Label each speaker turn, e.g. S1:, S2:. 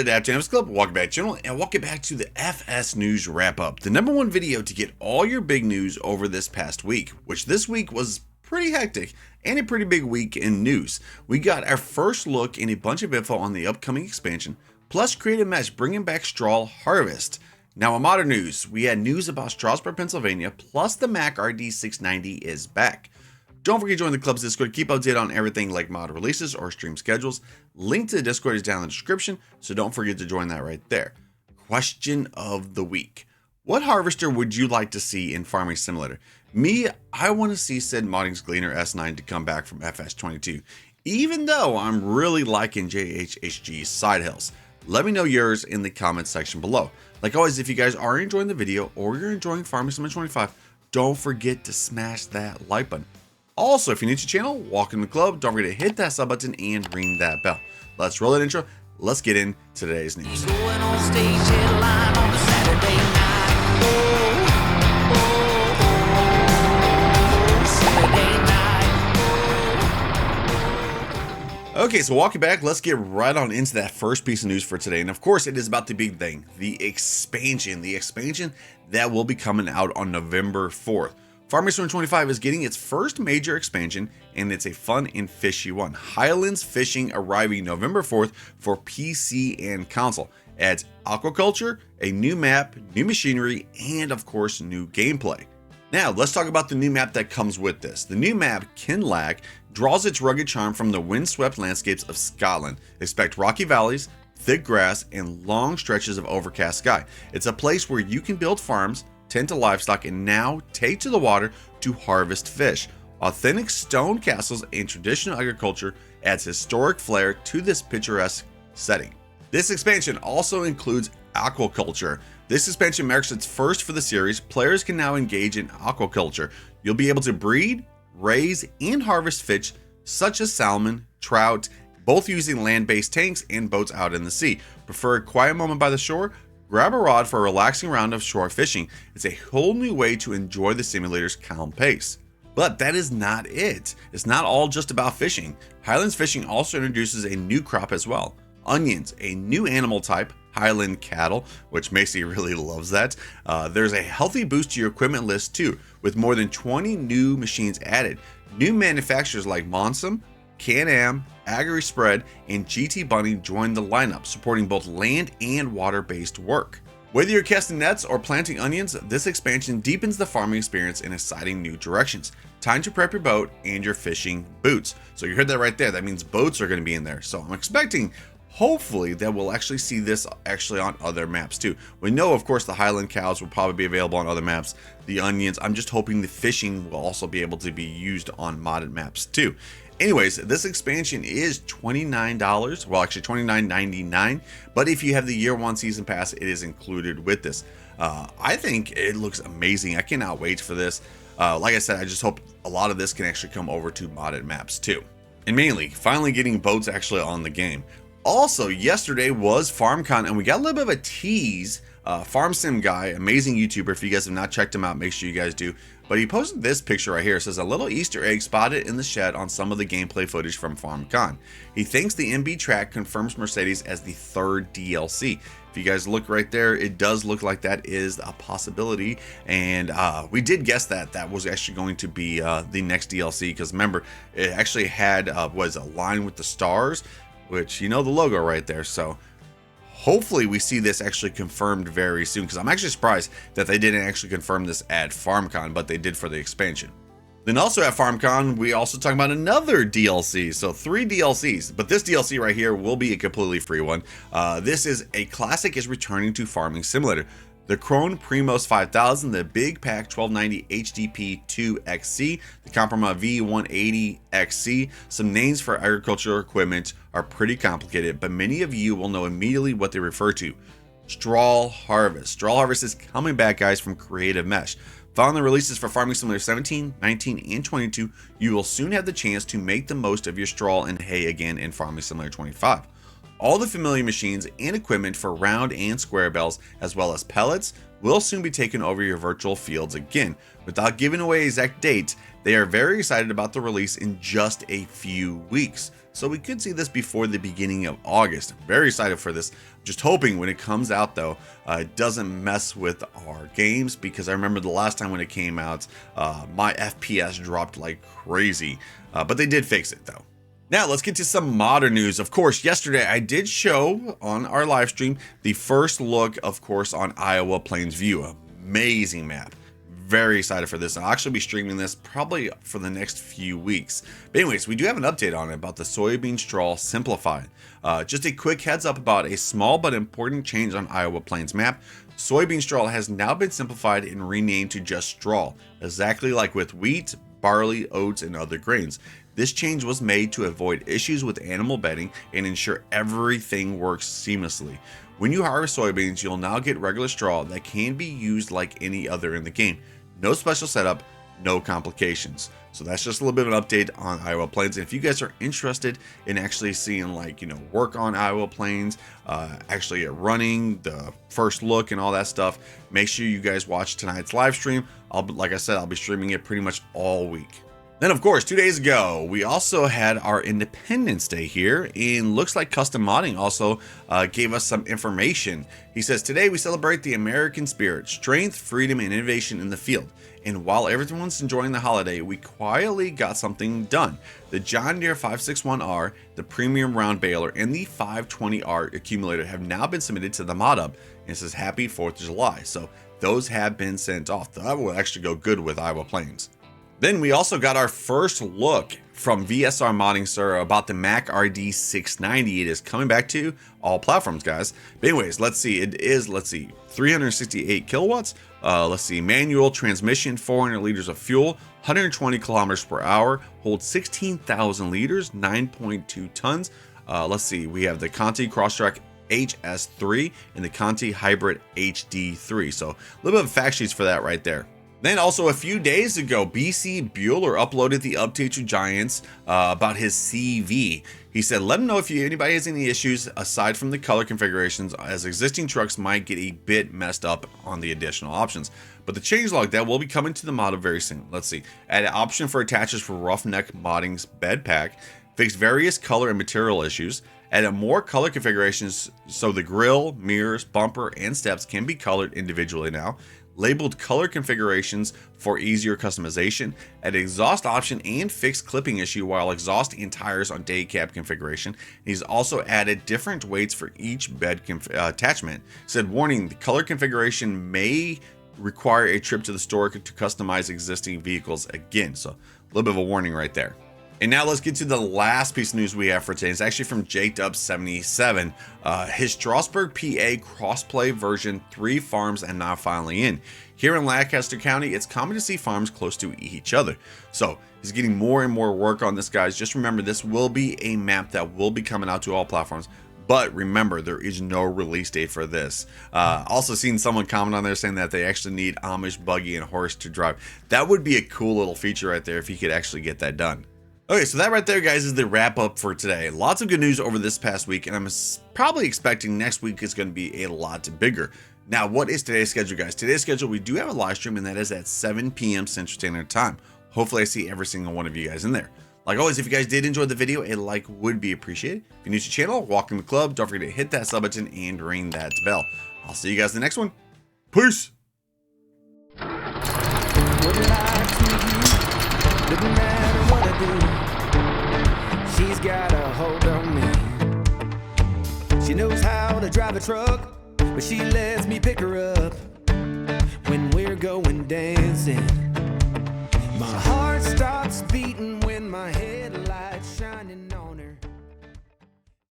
S1: Good afternoon, FSClub. Welcome back, channel, and welcome back to the FS News Wrap-Up, the #1 video to get all your big news over this past week, which this week was pretty hectic and a pretty big week in news. We got our first look and a bunch of info on the upcoming expansion, plus Creative Mesh bringing back Straw Harvest. Now, in modern news, we had news about Strasburg, Pennsylvania, plus the Mac RD690 is back. Don't forget to join the club's Discord to keep updated on everything like mod releases or stream schedules. Link to the Discord is down in the description, so don't forget to join that right there. Question of the week. What harvester would you like to see in Farming Simulator? Me, I want to see Sid Modding's Gleaner S9 to come back from FS22, even though I'm really liking JHHG's Side Hills. Let me know yours in the comments section below. Like always, if you guys are enjoying the video or you're enjoying Farming Simulator 25, don't forget to smash that like button. Also, if you're new to the channel, welcome to the club. Don't forget to hit that sub button and ring that bell. Let's roll that intro. Let's get into today's news. Okay, so walking back, let's get right on into that first piece of news for today. And of course, it is about the big thing, the expansion that will be coming out on November 4th. Farming Simulator 25 is getting its first major expansion, and it's a fun and fishy one. Highlands Fishing arriving November 4th for PC and console. Adds aquaculture, a new map, new machinery, and of course, new gameplay. Now, let's talk about the new map that comes with this. The new map, Kinlag, draws its rugged charm from the windswept landscapes of Scotland. Expect rocky valleys, thick grass, and long stretches of overcast sky. It's a place where you can build farms, tend to livestock, and now take to the water to harvest fish. Authentic stone castles and traditional agriculture adds historic flair to this picturesque setting. This expansion also includes aquaculture. This expansion marks its first for the series. Players can now engage in aquaculture. You'll be able to breed, raise, and harvest fish such as salmon, trout, both using land-based tanks and boats out in the sea. Prefer a quiet moment by the shore? Grab a rod for a relaxing round of shore fishing. It's a whole new way to enjoy the simulator's calm pace. But that is not it. It's not all just about fishing. Highlands Fishing also introduces a new crop as well. Onions, a new animal type, Highland cattle, which Macy really loves that. There's a healthy boost to your equipment list too, with more than 20 new machines added. New manufacturers like Monsum, Can-Am, Agri Spread, and GT Bunny join the lineup, supporting both land and water-based work. Whether you're casting nets or planting onions, this expansion deepens the farming experience in exciting new directions. Time to prep your boat and your fishing boots. So you heard that right there. That means boats are going to be in there. So I'm expecting, hopefully, that we'll actually see this on other maps too. We know, of course, the Highland cows will probably be available on other maps. The onions, I'm just hoping the fishing will also be able to be used on modded maps too. Anyways, this expansion is $29, well actually $29.99, but if you have the year one season pass, it is included with this. I think it looks amazing. I cannot wait for this. Like I said, I just hope a lot of this can actually come over to modded maps too. And mainly, finally getting boats actually on the game. Also, yesterday was FarmCon, and we got a little bit of a tease. Farm Sim guy, amazing YouTuber. If you guys have not checked him out, make sure you guys do. But he posted this picture right here. It says, a little Easter egg spotted in the shed on some of the gameplay footage from FarmCon. He thinks the MB track confirms Mercedes as the third DLC. If you guys look right there, it does look like that is a possibility. And we did guess that that was actually going to be the next DLC. Because remember, it actually had, was a line with the stars, which, you know, the logo right there. So hopefully we see this actually confirmed very soon, because I'm actually surprised that they didn't actually confirm this at FarmCon, but they did for the expansion. Then also at FarmCon, we also talk about another DLC. So 3 DLCs, but this DLC right here will be a completely free one. This is a classic is returning to Farming Simulator. The Krone Primos 5000, the Big Pack 1290 HDP2XC, the Comprima V180XC. Some names for agricultural equipment are pretty complicated, but many of you will know immediately what they refer to. Straw Harvest. Straw Harvest is coming back, guys, from Creative Mesh. Following the releases for Farming Simulator 17, 19, and 22, you will soon have the chance to make the most of your straw and hay again in Farming Simulator 25. All the familiar machines and equipment for round and square bells, as well as pellets, will soon be taking over your virtual fields again. Without giving away exact dates, they are very excited about the release in just a few weeks. So we could see this before the beginning of August. I'm very excited for this. Just hoping when it comes out though, it doesn't mess with our games, because I remember the last time when it came out, my FPS dropped like crazy, but they did fix it though. Now let's get to some modern news. Of course, yesterday I did show on our live stream the first look, of course, on Iowa Plains View. Amazing map. Very excited for this. I'll actually be streaming this probably for the next few weeks. But anyways, we do have an update on it about the soybean straw simplified. Just a quick heads up about a small but important change on Iowa Plains map. Soybean straw has now been simplified and renamed to just straw, exactly like with wheat, barley, oats, and other grains. This change was made to avoid issues with animal bedding and ensure everything works seamlessly. When you harvest soybeans, you'll now get regular straw that can be used like any other in the game. No special setup, no complications. So that's just a little bit of an update on Iowa Plains. And if you guys are interested in actually seeing, like, work on Iowa Plains, actually running the first look and all that stuff, make sure you guys watch tonight's live stream. Like I said, I'll be streaming it pretty much all week. Then, of course, 2 days ago, we also had our Independence Day here, and looks like Custom Modding also gave us some information. He says, today we celebrate the American spirit, strength, freedom, and innovation in the field. And while everyone's enjoying the holiday, we quietly got something done. The John Deere 561R, the Premium Round Baler, and the 520R accumulator have now been submitted to the Mod Hub. And it says, Happy 4th of July. So those have been sent off. That will actually go good with Iowa Plains. Then we also got our first look from VSR Modding Sir about the Mac RD 690. It is coming back to all platforms, guys. But anyways, let's see. It is, 368 kilowatts. Let's see, manual transmission, 400 liters of fuel, 120 kilometers per hour, holds 16,000 liters, 9.2 tons. Let's see, we have the Conti Crosstrack HS3 and the Conti Hybrid HD3. So a little bit of fact sheets for that right there. Then also a few days ago, BC Bueller uploaded the update to Giants about his CV. He said, let him know if anybody has any issues aside from the color configurations, as existing trucks might get a bit messed up on the additional options. But the changelog that will be coming to the model very soon. Let's see. Add an option for attachers for Roughneck Modding's bed pack. Fix various color and material issues. Add more color configurations so the grille, mirrors, bumper, and steps can be colored individually now. Labeled color configurations for easier customization, add exhaust option and fixed clipping issue while exhaust and tires on day cab configuration. He's also added different weights for each bed attachment. Said, warning, the color configuration may require a trip to the store to customize existing vehicles again. So a little bit of a warning right there. And now let's get to the last piece of news we have for today. It's actually from JDub77. His Strasburg PA crossplay version 3 farms and now finally in. Here in Lancaster County, it's common to see farms close to each other. So he's getting more and more work on this, guys. Just remember, this will be a map that will be coming out to all platforms. But remember, there is no release date for this. Also seen someone comment on there saying that they actually need Amish buggy and horse to drive. That would be a cool little feature right there if he could actually get that done. Okay, so that right there, guys, is the wrap up for today. Lots of good news over this past week, and I'm probably expecting next week is going to be a lot bigger. Now, what is today's schedule, guys? Today's schedule, we do have a live stream, and that is at 7 p.m. Central Standard Time. Hopefully, I see every single one of you guys in there. Like always, if you guys did enjoy the video, a like would be appreciated. If you're new to the channel, welcome to the club. Don't forget to hit that sub button and ring that bell. I'll see you guys in the next one. Peace!
S2: She's got a hold on me. She knows how to drive a truck, but she lets me pick her up when we're going dancing. My heart stops beating when my head